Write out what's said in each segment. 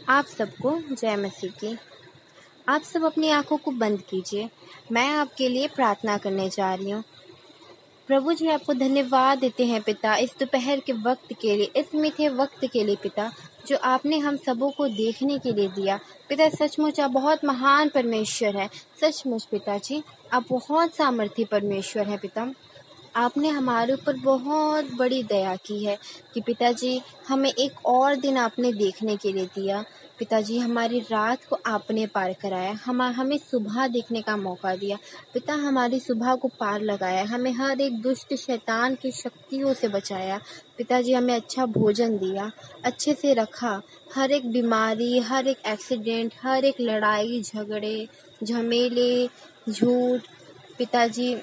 आप सबको जय मसीह की। आप सब अपनी आंखों को बंद कीजिए। मैं आपके लिए प्रार्थना करने जा रही हूँ। प्रभु जी, आपको धन्यवाद देते हैं पिता, इस दोपहर के वक्त के लिए, इस मीठे वक्त के लिए पिता, जो आपने हम सबों को देखने के लिए दिया। पिता, सचमुच आप बहुत महान परमेश्वर है। सचमुच पिताजी, आप बहुत सामर्थी परमेश्वर है पिता। आपने हमारे ऊपर बहुत बड़ी दया की है कि पिताजी हमें एक और दिन आपने देखने के लिए दिया। पिताजी, हमारी रात को आपने पार कराया, हमें सुबह देखने का मौका दिया। पिता, हमारी सुबह को पार लगाया, हमें हर एक दुष्ट शैतान की शक्तियों से बचाया। पिताजी, हमें अच्छा भोजन दिया, अच्छे से रखा। हर एक बीमारी, हर एक एक्सीडेंट, हर एक लड़ाई झगड़े झमेले झूठ, पिताजी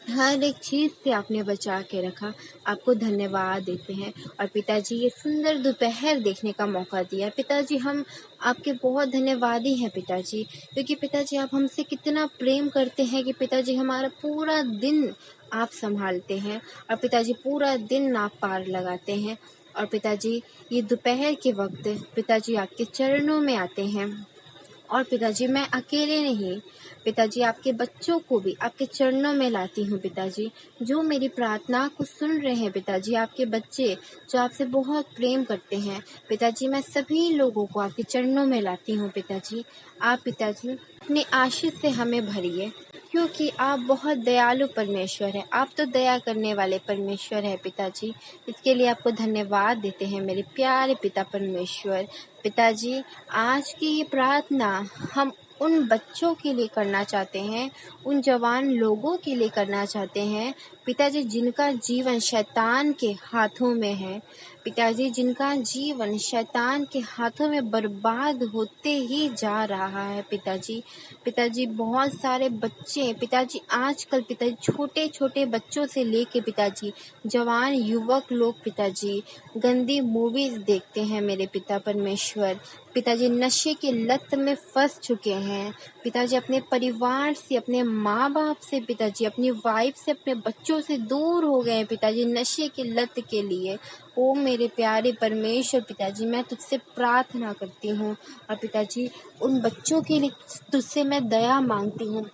हर एक चीज़ से आपने बचा के रखा। आपको धन्यवाद देते हैं। और पिताजी, ये सुंदर दोपहर देखने का मौका दिया। पिताजी, हम आपके बहुत धन्यवादी हैं पिताजी, क्योंकि पिताजी आप हमसे कितना प्रेम करते हैं कि पिताजी हमारा पूरा दिन आप संभालते हैं और पिताजी पूरा दिन आप पार लगाते हैं। और पिताजी, ये दोपहर के वक्त पिताजी आपके चरणों में आते हैं। और पिताजी, मैं अकेले नहीं, पिताजी आपके बच्चों को भी आपके चरणों में लाती हूँ पिताजी, जो मेरी प्रार्थना को सुन रहे हैं पिताजी, आपके बच्चे जो आपसे बहुत प्रेम करते हैं पिताजी, मैं सभी लोगों को आपके चरणों में लाती हूँ पिताजी। आप पिताजी अपने आशीष से हमें भरिए, क्योंकि आप बहुत दयालु परमेश्वर है। आप तो दया करने वाले परमेश्वर है पिताजी। इसके लिए आपको धन्यवाद देते हैं मेरे प्यारे पिता परमेश्वर। पिताजी, आज की ये प्रार्थना हम उन बच्चों के लिए करना चाहते हैं, उन जवान लोगों के लिए करना चाहते हैं पिताजी, जिनका जीवन शैतान के हाथों में है पिताजी, जिनका जीवन शैतान के हाथों में बर्बाद होते ही जा रहा है पिताजी। पिताजी, बहुत सारे बच्चे पिताजी आजकल पिताजी छोटे छोटे बच्चों से लेके पिताजी जवान युवक लोग पिताजी गंदी मूवीज देखते हैं मेरे पिता परमेश्वर। पिताजी नशे की लत में फंस चुके हैं पिताजी, अपने परिवार से, अपने माँ बाप से पिताजी, अपनी वाइफ से, अपने बच्चों से दूर हो गए हैं पिताजी नशे की लत के लिए। ओ मेरे प्यारे परमेश्वर पिताजी, मैं तुझसे प्रार्थना करती हूँ और पिताजी उन बच्चों के लिए तुझसे मैं दया मांगती हूँ,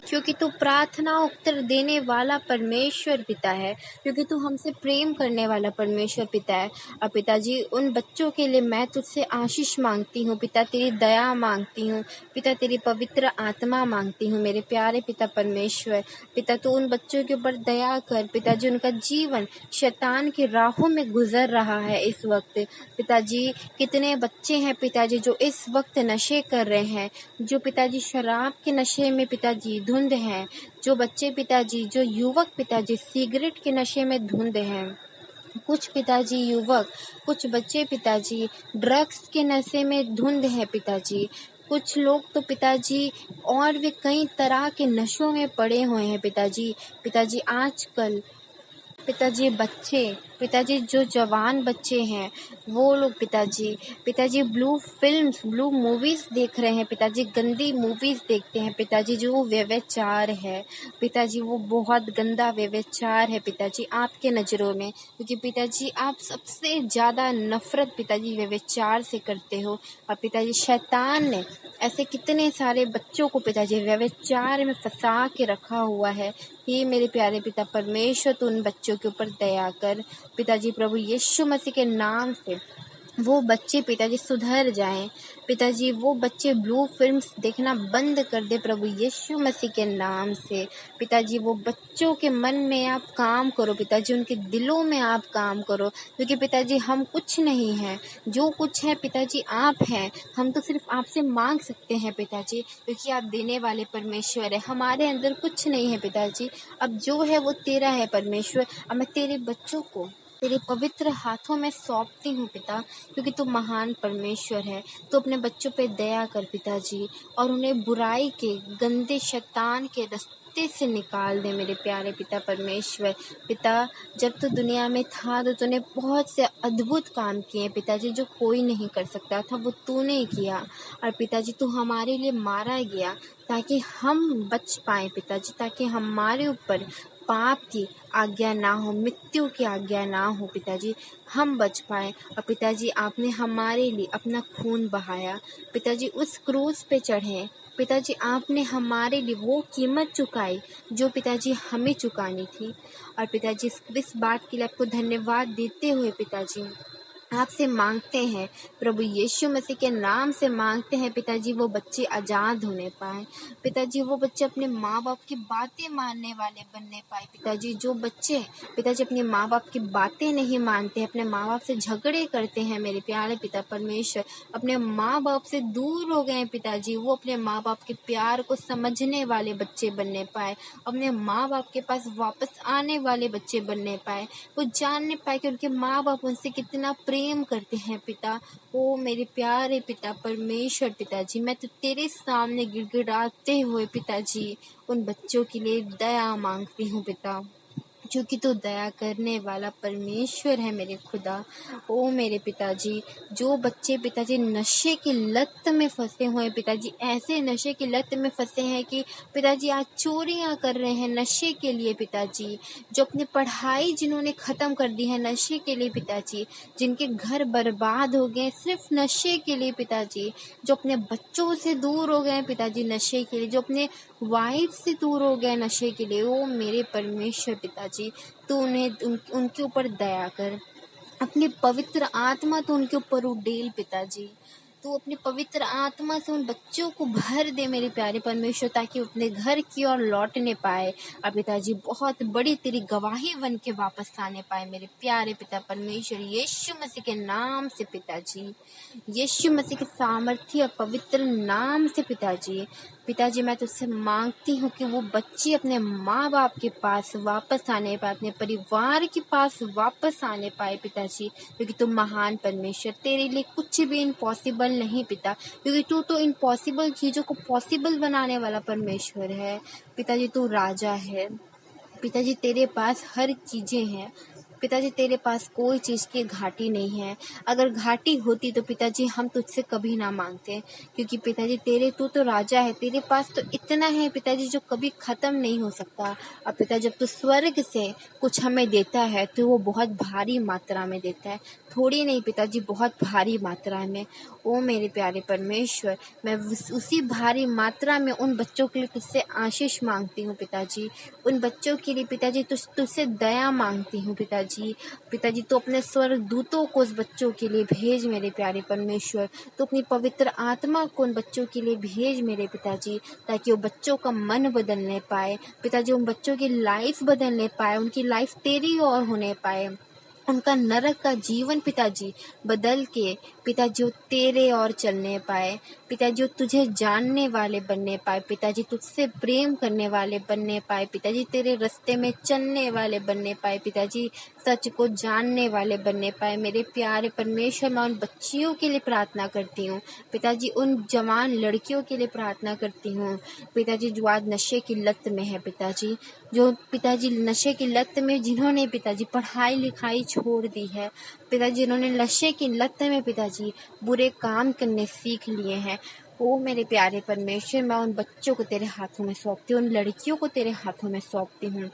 क्योंकि तू प्रार्थना उत्तर देने वाला परमेश्वर पिता है, क्योंकि तू हमसे प्रेम करने वाला परमेश्वर पिता है। और पिताजी, उन बच्चों के लिए मैं तुझसे आशीष मांगती हूँ पिता, तेरी दया मांगती हूँ पिता, तेरी पवित्र आत्मा मांगती हूँ मेरे प्यारे पिता परमेश्वर। पिता, तू उन बच्चों के ऊपर दया कर पिताजी, उनका जीवन शैतान की राहों में गुजर रहा है इस वक्त पिताजी। कितने बच्चे हैं पिताजी जो इस वक्त नशे कर रहे हैं, जो पिताजी शराब के नशे में पिताजी धुंध हैं, जो बच्चे पिताजी, जो युवक पिताजी सिगरेट के नशे में धुंध हैं, कुछ पिताजी युवक, कुछ बच्चे पिताजी ड्रग्स के नशे में धुंध हैं पिताजी, कुछ लोग तो पिताजी और भी कई तरह के नशों में पड़े हुए हैं पिताजी। पिताजी आजकल पिताजी बच्चे पिताजी जो जवान बच्चे हैं वो लोग पिताजी ब्लू फिल्म्स, ब्लू मूवीज देख रहे हैं पिताजी, गंदी मूवीज देखते हैं पिताजी, जो व्यभिचार है पिताजी, वो बहुत गंदा व्यभिचार है पिताजी आपके नज़रों में, क्योंकि पिताजी आप सबसे ज़्यादा नफरत पिताजी व्यभिचार से करते हो। और पिताजी शैतान ने ऐसे कितने सारे बच्चों को पिताजी व्यभिचार में फंसा के रखा हुआ है। हे मेरे प्यारे पिता परमेश्वर, तो उन बच्चों के ऊपर दया कर पिताजी, प्रभु यीशु मसीह के नाम से वो बच्चे पिताजी सुधर जाएं पिताजी, वो बच्चे ब्लू फिल्म्स देखना बंद कर दे प्रभु यीशु मसीह के नाम से पिताजी। वो बच्चों के मन में आप काम करो पिताजी, उनके दिलों में आप काम करो, क्योंकि पिताजी हम कुछ नहीं हैं, जो कुछ है पिताजी आप हैं। हम तो सिर्फ आपसे मांग सकते हैं पिताजी, क्योंकि आप देने वाले परमेश्वर है, हमारे अंदर कुछ नहीं है पिताजी। अब जो है वो तेरा है परमेश्वर। अब मैं तेरे बच्चों को तेरे पवित्र हाथों में सौंपती हूँ पिता, क्योंकि तू महान परमेश्वर है। तो अपने बच्चों पे दया कर पिताजी, और उन्हें बुराई के गंदे शैतान के रास्ते से निकाल दे मेरे प्यारे पिता परमेश्वर। पिता, जब तू दुनिया में था तो तूने बहुत से अद्भुत काम किए पिताजी, जो कोई नहीं कर सकता था, वो तूने किया। और पिताजी, तू हमारे लिए मारा गया ताकि हम बच पाएँ पिताजी, ताकि हमारे ऊपर पाप की आज्ञा ना हो, मृत्यु की आज्ञा ना हो पिताजी, हम बच पाए। और पिताजी आपने हमारे लिए अपना खून बहाया, पिताजी उस क्रूस पे चढ़े, पिताजी आपने हमारे लिए वो कीमत चुकाई जो पिताजी हमें चुकानी थी। और पिताजी इस बात के लिए आपको धन्यवाद देते हुए पिताजी आपसे मांगते हैं, प्रभु यीशु मसीह के नाम से मांगते हैं पिताजी, वो बच्चे आज़ाद होने पाए पिताजी, वो बच्चे अपने माँ बाप की बातें मानने वाले बनने पाए पिताजी। जो बच्चे पिताजी अपने माँ बाप की बातें नहीं मानते हैं, अपने माँ बाप से झगड़े करते हैं मेरे प्यारे पिता परमेश्वर, अपने माँ बाप से दूर हो गए पिताजी, वो अपने माँ बाप के प्यार को समझने वाले बच्चे बनने पाए, अपने माँ बाप के पास वापस आने वाले बच्चे बनने पाए, वो जानने पाए कि उनके माँ बाप उनसे कितना प्रेम करते हैं पिता। ओ मेरे प्यारे पिता परमेश्वर पिताजी, मैं तो तेरे सामने गिड़गिड़ाते हुए पिताजी उन बच्चों के लिए दया मांगती हूँ पिता, क्योंकि तू दया करने वाला परमेश्वर है मेरे खुदा। ओ मेरे पिताजी, जो बच्चे पिताजी नशे की लत में फंसे हुए हैं पिताजी, ऐसे नशे की लत में फंसे हैं कि पिताजी आज चोरियां कर रहे हैं नशे के लिए पिताजी, जो अपनी पढ़ाई जिन्होंने ख़त्म कर दी है नशे के लिए पिताजी, जिनके घर बर्बाद हो गए सिर्फ नशे के लिए पिताजी, जो अपने बच्चों से दूर हो गए पिताजी नशे के लिए, जो अपने वाइफ से दूर हो गए नशे के लिए, ओ मेरे परमेश्वर पिताजी, तू उनके ऊपर दया कर, अपनी पवित्र आत्मा तो उनके ऊपर उड़ेल पिताजी, तू अपनी पवित्र आत्मा से उन बच्चों को भर दे मेरे प्यारे परमेश्वर, ताकि वो अपने घर की ओर लौटने पाए और पिताजी बहुत बड़ी तेरी गवाही बन के वापस आने पाए मेरे प्यारे पिता परमेश्वर, यीशु मसीह के नाम से पिताजी, यीशु मसीह के सामर्थ्य और पवित्र नाम से पिताजी। पिताजी मैं तुझसे मांगती हूँ कि वो बच्चे अपने माँ बाप के पास वापस आने पाए, अपने परिवार के पास वापस आने पाए पिताजी, क्योंकि तुम महान परमेश्वर, तेरे लिए कुछ भी इम्पॉसिबल नहीं पिता, क्योंकि तू तो इम्पॉसिबल चीज़ों को पॉसिबल बनाने वाला परमेश्वर है पिताजी, तू राजा है पिताजी, तेरे पास हर चीज़ें हैं पिताजी, तेरे पास कोई चीज़ की घाटी नहीं है, अगर घाटी होती तो पिताजी हम तुझसे कभी ना मांगते, क्योंकि पिताजी तू तो राजा है, तेरे पास तो इतना है पिताजी जो कभी ख़त्म नहीं हो सकता। और पिता जब तू स्वर्ग से कुछ हमें देता है तो वो बहुत भारी मात्रा में देता है, थोड़ी नहीं पिताजी, बहुत भारी मात्रा में। ओ मेरे प्यारे परमेश्वर, मैं उसी भारी मात्रा में उन बच्चों के लिए तुझसे आशीष मांगती हूँ पिताजी, उन बच्चों के लिए पिताजी तुझसे दया मांगती हूँ पिताजी तो अपने स्वर्ग दूतों को उस बच्चों के लिए भेज मेरे प्यारे परमेश्वर, तो अपनी पवित्र आत्मा को उन बच्चों के लिए भेज मेरे पिताजी, ताकि वो बच्चों का मन बदलने पाए पिताजी, उन बच्चों की लाइफ बदलने पाए, उनकी लाइफ तेरी ओर होने पाए, उनका नरक का जीवन पिताजी बदल के पिताजी वो तेरे और चलने पाए पिताजी, वो तुझे जानने वाले बनने पाए पिताजी, तुझसे प्रेम करने वाले बनने पाए पिताजी, तेरे रास्ते में चलने वाले बनने पाए पिताजी, सच को जानने वाले बनने पाए मेरे प्यारे परमेश्वर। मैं उन बच्चियों के लिए प्रार्थना करती हूँ पिताजी, उन जवान लड़कियों के लिए प्रार्थना करती हूँ पिताजी, जो आज नशे की लत में है पिताजी, जो पिताजी नशे की लत में जिन्होंने पिताजी पढ़ाई लिखाई छोड़ दी है पिताजी, जिन्होंने नशे की लत में पिताजी बुरे काम करने सीख लिए हैं, ओ मेरे प्यारे परमेश्वर, मैं उन बच्चों को तेरे हाथों में सौंपती हूँ, उन लड़कियों को तेरे हाथों में सौंपती हूँ,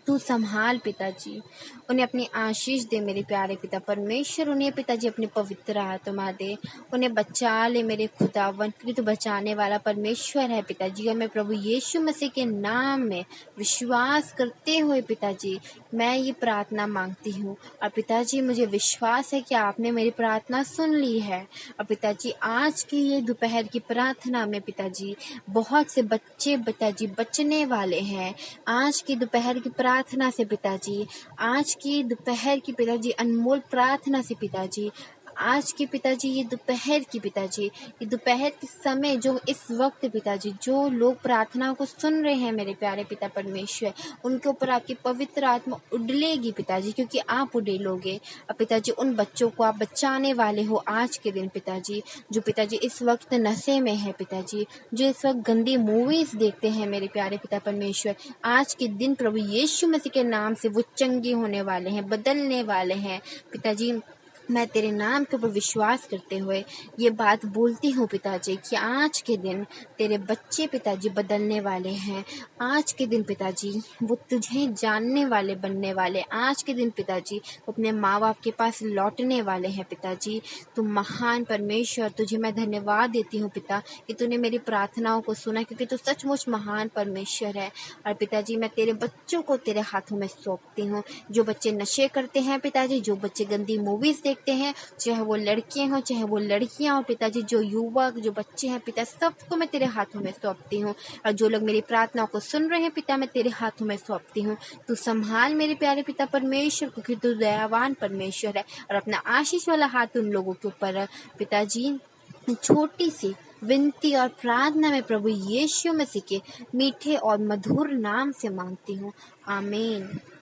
तू संभाल पिताजी, उन्हें अपनी आशीष दे मेरे प्यारे पिता परमेश्वर, उन्हें पिताजी अपनी पवित्र आत्मा दे, उन्हें बचा ले मेरे खुदावन, क्योंकि तू बचाने वाला परमेश्वर है पिताजी। और मैं प्रभु यीशु मसीह के नाम में विश्वास करते हुए पिताजी मैं ये प्रार्थना मांगती हूँ, और पिताजी मुझे विश्वास है कि आपने मेरी प्रार्थना सुन ली है। और पिताजी आज की ये दोपहर की प्रार्थना में पिताजी बहुत से बच्चे पिताजी बचने वाले हैं, आज की दोपहर की प्रार्थना से पिताजी, आज की दोपहर की पिताजी अनमोल प्रार्थना से पिताजी, आज के पिताजी ये दोपहर की पिताजी, ये दोपहर के समय जो इस वक्त पिताजी जो लोग प्रार्थना को सुन रहे हैं मेरे प्यारे पिता परमेश्वर, उनके ऊपर आपकी पवित्र आत्मा उड़ेगी पिताजी, क्योंकि आप उड़ेलोगे। और पिताजी उन बच्चों को आप बचाने वाले हो आज के दिन पिताजी, जो पिताजी इस वक्त नशे में है पिताजी, जो इस वक्त गंदी मूवीज देखते हैं मेरे प्यारे पिता परमेश्वर, आज के दिन प्रभु यीशु मसीह के नाम से वो चंगे होने वाले हैं, बदलने वाले हैं पिताजी, मैं तेरे नाम के ऊपर विश्वास करते हुए ये बात बोलती हूँ पिताजी कि आज के दिन तेरे बच्चे पिताजी बदलने वाले हैं। आज के दिन पिताजी वो तुझे जानने वाले बनने वाले। आज के दिन पिताजी वो अपने माँ बाप के पास लौटने वाले हैं। पिताजी तुम महान परमेश्वर, तुझे मैं धन्यवाद देती हूँ पिता कि तूने मेरी प्रार्थनाओं को सुना, क्योंकि तू सचमुच महान परमेश्वर है। और पिताजी मैं तेरे बच्चों को तेरे हाथों में सौंपती हूँ। जो बच्चे नशे करते हैं पिताजी, जो बच्चे गंदी मूवीज देखते हैं, चाहे वो लड़के हों चाहे वो लड़कियां हों पिताजी, जो युवक जो बच्चे हैं पिता, सबको मैं तेरे हाथों में सौंपती हूँ। और जो लोग मेरी प्रार्थनाओं को सुन रहे हैं पिता, मैं तेरे हाथों में सौंपती हूँ। तू संभाल मेरे प्यारे पिता परमेश्वर, क्योंकि तू दयावान परमेश्वर है। और अपना आशीष वाला हाथ उन लोगों के ऊपर रख पिताजी। छोटी सी विनती और प्रार्थना में प्रभु यीशु मसीह के मीठे और मधुर नाम से मांगती हूँ, आमीन।